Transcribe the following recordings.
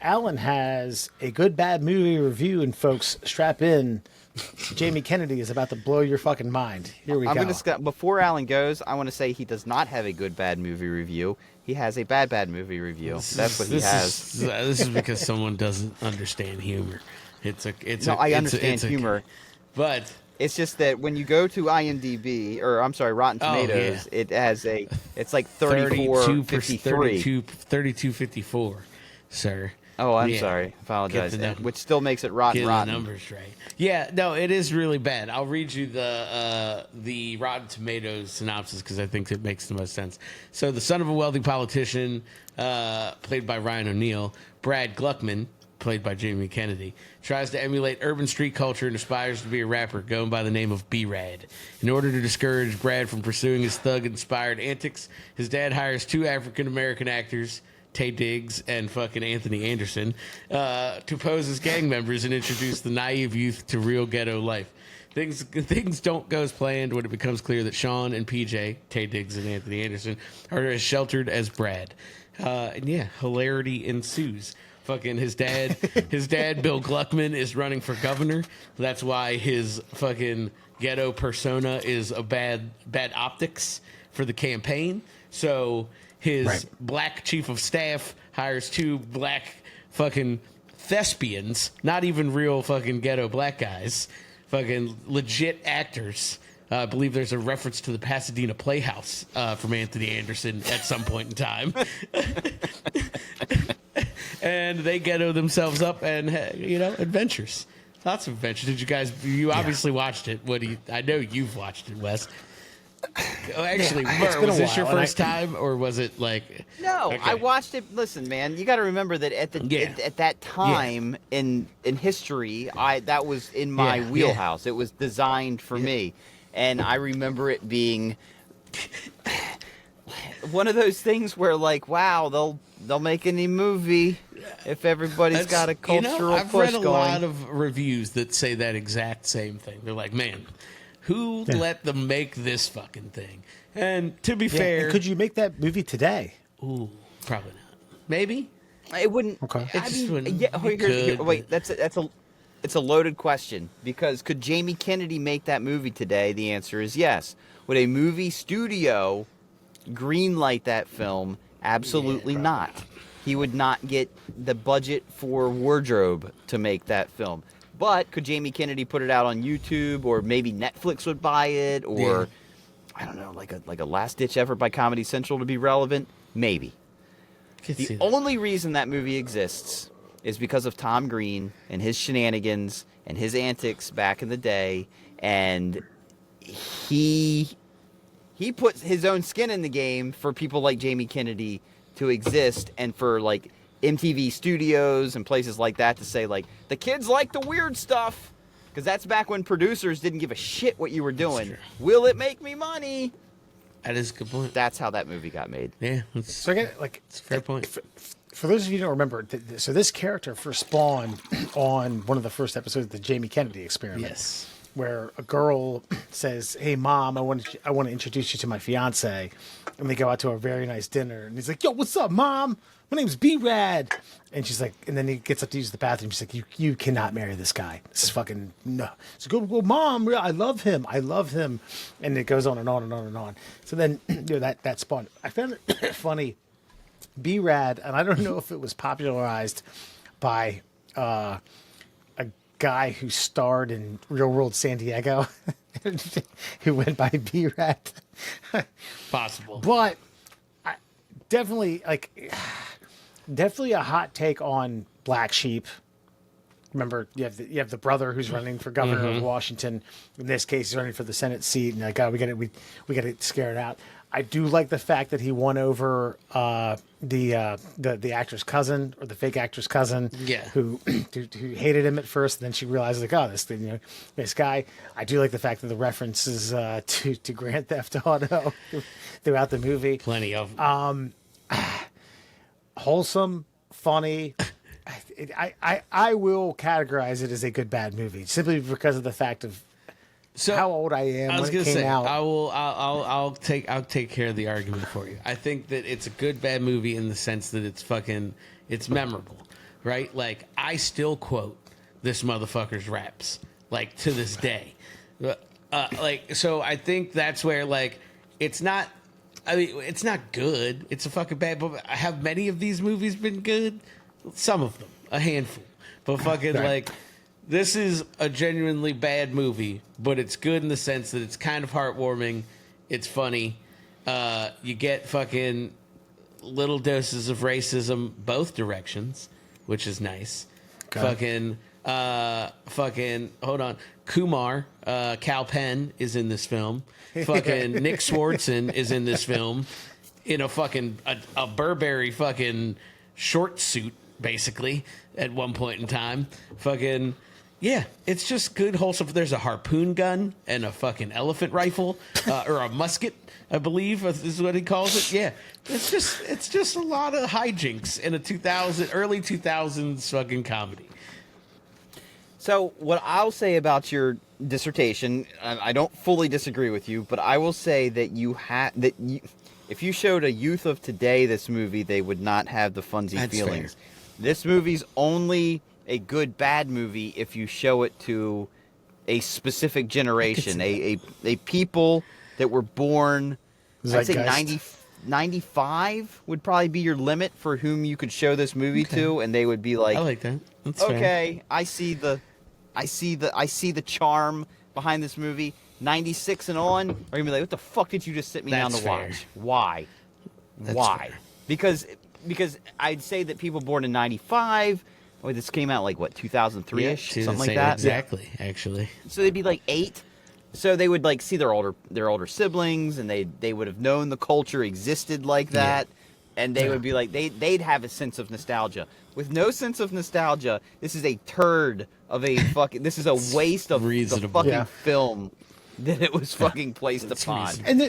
Alan has a good bad movie review, and folks, strap in. Jamie Kennedy is about to blow your fucking mind. Here we go. Before Alan goes, I want to say he does not have a good bad movie review. He has a bad movie review. That's what he has. This is because someone doesn't understand humor. I understand humor, but it's just that when you go to IMDb, or I'm sorry, Rotten Tomatoes, it has it's like 32.53. 32.54, sir. Oh, I'm sorry. Apologize. Which still makes it rotten. The numbers right. Yeah, no, it is really bad. I'll read you the Rotten Tomatoes synopsis because I think it makes the most sense. So, the son of a wealthy politician, played by Ryan O'Neal, Brad Gluckman, played by Jamie Kennedy, tries to emulate urban street culture and aspires to be a rapper going by the name of B-Rad. In order to discourage Brad from pursuing his thug-inspired antics, his dad hires two African-American actors, Taye Diggs and fucking Anthony Anderson, to pose as gang members and introduce the naive youth to real ghetto life. Things don't go as planned when it becomes clear that Sean and PJ, Taye Diggs and Anthony Anderson, are as sheltered as Brad. And yeah, hilarity ensues. Fucking his dad, Bill Gluckman, is running for governor. That's why his fucking ghetto persona is a bad optics for the campaign. So his black chief of staff hires two black fucking thespians, not even real fucking ghetto black guys, fucking legit actors. I believe there's a reference to the Pasadena Playhouse from Anthony Anderson at some point in time. And they ghetto themselves up and, adventures. Lots of adventures. Did you guys, obviously watched it. I know you've watched it, Wes. Actually, was this your first time, or was it like... No, okay. I watched it. Listen, man, you got to remember that at that time in history, that was in my wheelhouse. It was designed for me. And I remember it being one of those things where, like, wow, they'll make any movie if everybody's got a cultural I've push read a going. lot of reviews that say that exact same thing. They're like, man, who let them make this fucking thing? And to be fair... could you make that movie today? Ooh, probably not. Maybe? It wouldn't... Okay. Wait, it's a loaded question, because could Jamie Kennedy make that movie today? The answer is yes. Would a movie studio greenlight that film? Absolutely not. He would not get the budget for wardrobe to make that film. But could Jamie Kennedy put it out on YouTube, or maybe Netflix would buy it, or I don't know, like a last ditch effort by Comedy Central to be relevant? Maybe. The only reason that movie exists is because of Tom Green and his shenanigans and his antics back in the day, and he puts his own skin in the game for people like Jamie Kennedy to exist, and for like MTV Studios and places like that to say, like, the kids like the weird stuff, because that's back when producers didn't give a shit what you were doing. Will it make me money? That is a good point. That's how that movie got made. Yeah, so again, like, it's a fair point. For those of you who don't remember, so this character first spawned on one of the first episodes of the Jamie Kennedy Experiment. Yes. Where a girl says, "Hey, Mom, I want to introduce you to my fiance," and they go out to a very nice dinner. And he's like, "Yo, what's up, Mom? My name's B-Rad." And she's like, and then he gets up to use the bathroom. She's like, "You cannot marry this guy. This is fucking no." So go, well, Mom, I love him. And it goes on and on and on and on. So then that spawned. I found it funny. B-Rad, and I don't know if it was popularized by a guy who starred in Real World San Diego, who went by B-Rad. Possible. But definitely a hot take on Black Sheep. Remember, you have the brother who's running for governor of Washington. In this case, he's running for the Senate seat, and like, oh, we got to scare it out. I do like the fact that he won over the actor's cousin, or the fake actor's cousin, who hated him at first, and then she realized, like, oh, this guy. I do like the fact that the references to Grand Theft Auto throughout the movie. Plenty of them. Wholesome, funny. I will categorize it as a good bad movie simply because of the fact of how old I am. I was going to say, out. I'll take care of the argument for you. I think that it's a good bad movie in the sense that it's memorable, right? Like, I still quote this motherfucker's raps, like, to this day. So I think that's where, like, it's not, I mean, it's not good. It's a fucking bad, but have many of these movies been good? Some of them, a handful. But fucking, like, this is a genuinely bad movie, but it's good in the sense that it's kind of heartwarming. It's funny. You get fucking little doses of racism both directions, which is nice. Okay. Fucking, hold on. Kumar, Cal Penn is in this film. Fucking Nick Swardson is in this film in a fucking, a Burberry fucking short suit, basically, at one point in time. Fucking, yeah, it's just good, wholesome. There's a harpoon gun and a fucking elephant rifle, or a musket, I believe is what he calls it. Yeah, it's just a lot of hijinks in a early 2000s fucking comedy. So what I'll say about your dissertation, I don't fully disagree with you, but I will say that if you showed a youth of today this movie, they would not have the funzy feelings. Fair. This movie's only a good bad movie if you show it to a specific generation, a people that were born, I'd say 95 would probably be your limit for whom you could show this movie to, and they would be like, I like that. That's okay, fair. I see the charm behind this movie. 96 and on are gonna be like, what the fuck did you just sit me down to watch? Why? Why? Fair. Because I'd say that people born in 95, this came out like what, 2003ish, something like that. Exactly, actually. So they'd be like 8. So they would like see their older siblings, and they would have known the culture existed like that, and they would be like they'd have a sense of nostalgia. With no sense of nostalgia, this is a turd of a fucking. This is a waste of the fucking film that it was fucking placed upon. And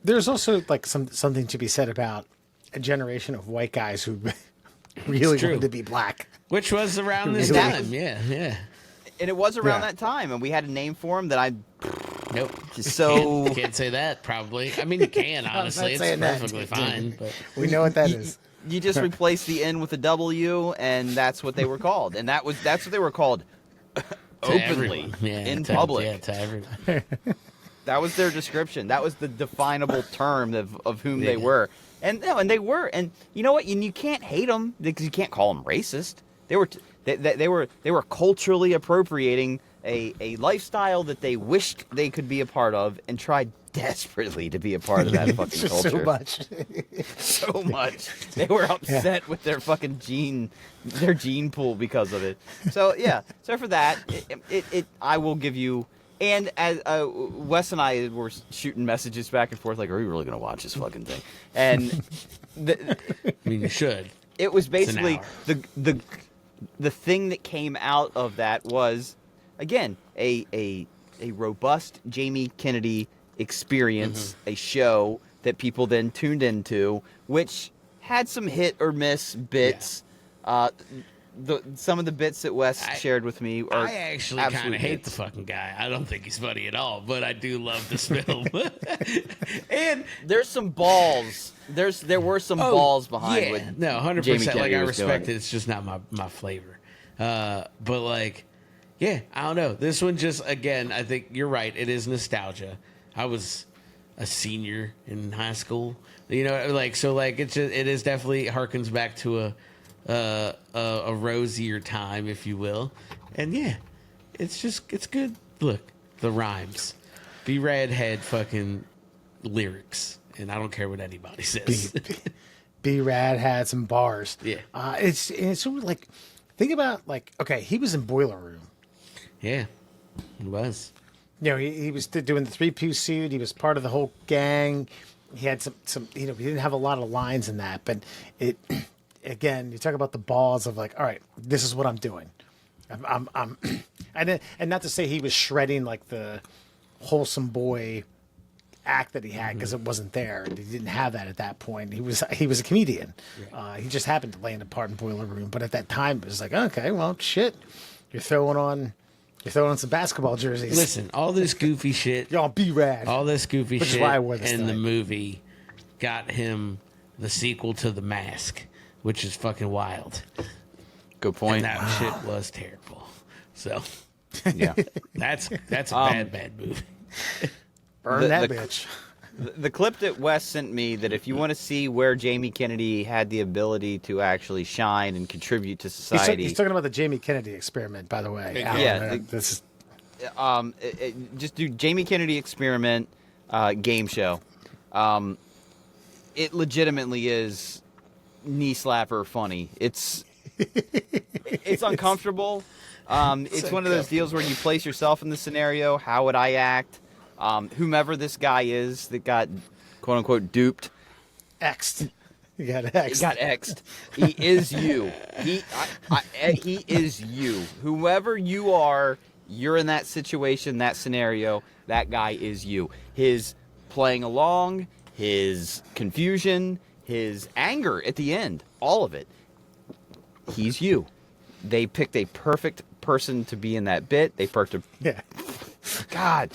there's also like something to be said about a generation of white guys who really wanted to be black, which was around this time. Yeah. And it was around that time, and we had a name for him that I. Nope. So can't say that. Probably. I mean, you can honestly. It's perfectly fine. But we know what that is. You just replace the N with a W, and that's what they were called, and that's what they were called openly in public. Yeah, to everyone. That was their description. That was the definable term of whom they were, and they were, and you know what? You can't hate them because you can't call them racist. They were culturally appropriating a lifestyle that they wished they could be a part of and tried desperately to be a part of that fucking culture. So much. They were upset with their fucking gene pool because of it. So yeah. So for that, I will give you. And as Wes and I were shooting messages back and forth, like, are we really going to watch this fucking thing? And I mean, you should. It was basically the thing that came out of that was, again, a robust Jamie Kennedy experience, a show that people then tuned into, which had some hit or miss bits. Some of the bits that Wes shared with me are I actually kind of hate the fucking guy. I don't think he's funny at all, but I do love this film. And there's some balls. There were some balls behind. Yeah, no, 100%. Like, I respect it. It's just not my flavor. But like, yeah, I don't know. This one just, again, I think you're right. It is nostalgia. I was a senior in high school, you know, like, so like it is definitely harkens back to a rosier time, if you will. And yeah, it's good. Look, the rhymes, B-Rad had fucking lyrics, and I don't care what anybody says. B-Rad had some bars. Yeah. It's sort of like, think about like, okay, he was in Boiler Room. Yeah, he was. You know, he was doing the 3-piece suit. He was part of the whole gang. He had some, you know, he didn't have a lot of lines in that, but it, again, you talk about the balls of like, all right, this is what I'm doing. And not to say he was shredding like the wholesome boy act that he had, because it wasn't there. He didn't have that at that point. He was a comedian. Right. He just happened to land a part in Boiler Room, but at that time it was like, okay, well, shit, you're throwing on some basketball jerseys. Listen, all this goofy shit. Y'all B-Rad. All this goofy shit in the thing. movie got him the sequel to The Mask, which is fucking wild. Good And point. that shit was terrible. So Yeah. that's a bad movie. Burn The- that the- bitch. The clip that Wes sent me, that if you want to see where Jamie Kennedy had the ability to actually shine and contribute to society, He's talking about the Jamie Kennedy experiment, by the way. Alan. Yeah, This is just do Jamie Kennedy experiment game show. It legitimately is knee slapper funny. It's uncomfortable. It's one of those deals where you place yourself in the scenario. How would I act? Whomever this guy is that got quote unquote duped. X'd. You got X'd. He got X'd. He is you. He is you. Whoever you are, you're in that situation, that scenario. That guy is you. His playing along, his confusion, his anger at the end, all of it. He's you. They picked a perfect person to be in that bit. They picked a Yeah. God.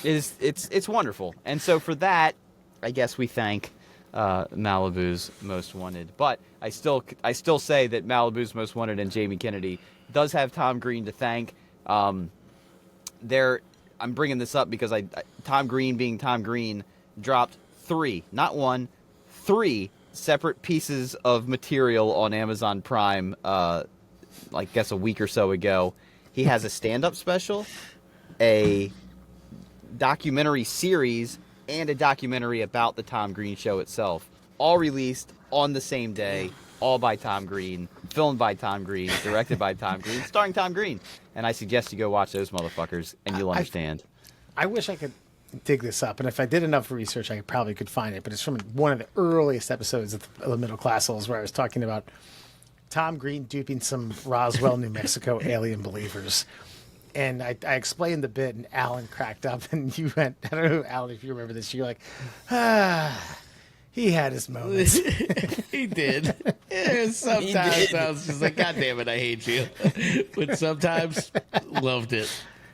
It's wonderful. And so for that, I guess we thank Malibu's Most Wanted. But I still say that Malibu's Most Wanted and Jamie Kennedy does have Tom Green to thank. I'm bringing this up because Tom Green, being Tom Green, dropped 3, not 1, 3 separate pieces of material on Amazon Prime, I guess a week or so ago. He has a stand-up special, a documentary series, and a documentary about the Tom Green Show itself, all released on the same day, all by Tom Green, filmed by Tom Green, directed by Tom Green, starring Tom Green. And I suggest you go watch those motherfuckers, and you'll understand. I wish I could dig this up, and if I did enough research, I probably could find it. But it's from one of the earliest episodes of the Middle Classicals, where I was talking about Tom Green duping some Roswell, New Mexico alien believers. And I explained the bit, and Alan cracked up, and you went, I don't know, Alan, if you remember this, you're like, he had his moments. He did. Yeah, sometimes I was just like, God damn it, I hate you. But sometimes loved it.